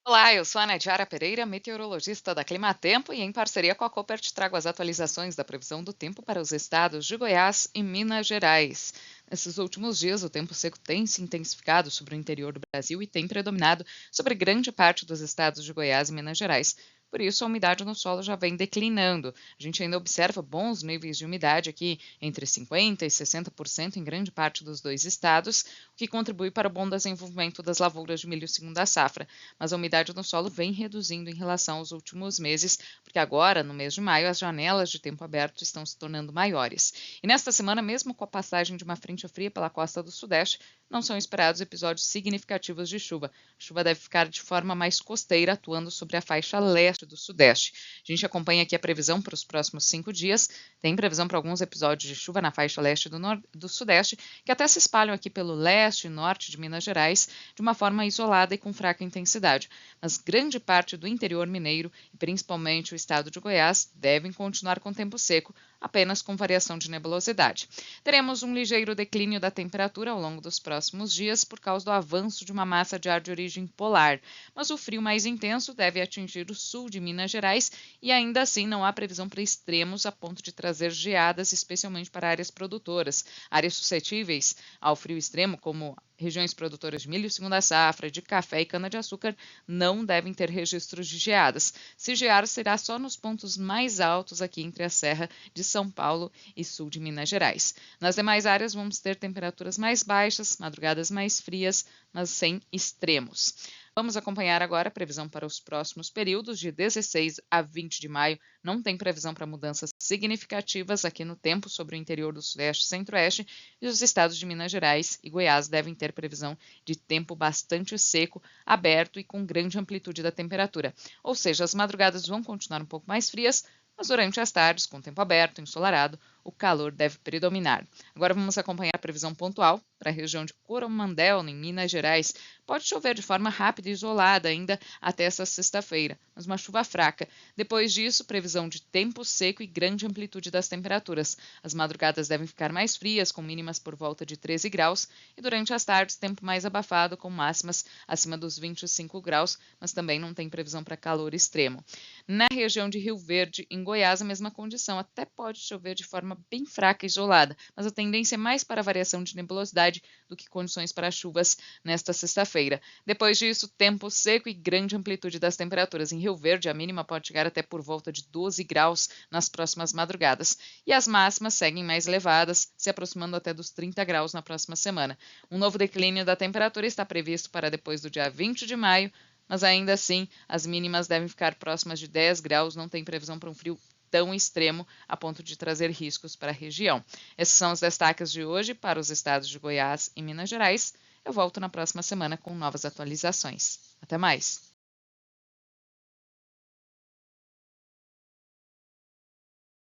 Olá, eu sou a Nadiara Pereira, meteorologista da Climatempo, e em parceria com a Copert trago as atualizações da previsão do tempo para os estados de Goiás e Minas Gerais. Nesses últimos dias, o tempo seco tem se intensificado sobre o interior do Brasil e tem predominado sobre grande parte dos estados de Goiás e Minas Gerais. Por isso, a umidade no solo já vem declinando. A gente ainda observa bons níveis de umidade aqui, entre 50% e 60% em grande parte dos dois estados, o que contribui para o bom desenvolvimento das lavouras de milho segunda safra. Mas a umidade no solo vem reduzindo em relação aos últimos meses, porque agora, no mês de maio, as janelas de tempo aberto estão se tornando maiores. E nesta semana, mesmo com a passagem de uma frente fria pela costa do Sudeste, não são esperados episódios significativos de chuva. A chuva deve ficar de forma mais costeira, atuando sobre a faixa leste do Sudeste. A gente acompanha aqui a previsão para os próximos 5 dias. Tem previsão para alguns episódios de chuva na faixa leste do Sudeste, que até se espalham aqui pelo leste e norte de Minas Gerais, de uma forma isolada e com fraca intensidade. Mas grande parte do interior mineiro, e principalmente o estado de Goiás, devem continuar com tempo seco, apenas com variação de nebulosidade. Teremos um ligeiro declínio da temperatura ao longo dos próximos dias por causa do avanço de uma massa de ar de origem polar, mas o frio mais intenso deve atingir o sul de Minas Gerais e ainda assim não há previsão para extremos a ponto de trazer geadas, especialmente para áreas produtoras. Áreas suscetíveis ao frio extremo, como regiões produtoras de milho segunda safra, de café e cana-de-açúcar, não devem ter registros de geadas. Se gear, será só nos pontos mais altos aqui entre a Serra de São Paulo e sul de Minas Gerais. Nas demais áreas, vamos ter temperaturas mais baixas, madrugadas mais frias, mas sem extremos. Vamos acompanhar agora a previsão para os próximos períodos, de 16 a 20 de maio. Não tem previsão para mudanças significativas aqui no tempo sobre o interior do Sudeste e Centro-Oeste, e os estados de Minas Gerais e Goiás devem ter previsão de tempo bastante seco, aberto e com grande amplitude da temperatura. Ou seja, as madrugadas vão continuar um pouco mais frias, mas durante as tardes, com tempo aberto, ensolarado, o calor deve predominar. Agora vamos acompanhar a previsão pontual para a região de Coromandel, em Minas Gerais. Pode chover de forma rápida e isolada ainda até esta sexta-feira, mas uma chuva fraca. Depois disso, previsão de tempo seco e grande amplitude das temperaturas. As madrugadas devem ficar mais frias, com mínimas por volta de 13 graus, e durante as tardes, tempo mais abafado, com máximas acima dos 25 graus, mas também não tem previsão para calor extremo. Na região de Rio Verde, em Goiás, a mesma condição. Até pode chover de forma bem fraca e isolada, mas a tendência é mais para variação de nebulosidade do que condições para chuvas nesta sexta-feira. Depois disso, tempo seco e grande amplitude das temperaturas. Em Rio Verde, a mínima pode chegar até por volta de 12 graus nas próximas madrugadas. E as máximas seguem mais elevadas, se aproximando até dos 30 graus na próxima semana. Um novo declínio da temperatura está previsto para depois do dia 20 de maio, mas ainda assim, as mínimas devem ficar próximas de 10 graus, não tem previsão para um frio tão extremo a ponto de trazer riscos para a região. Esses são os destaques de hoje para os estados de Goiás e Minas Gerais. Eu volto na próxima semana com novas atualizações. Até mais!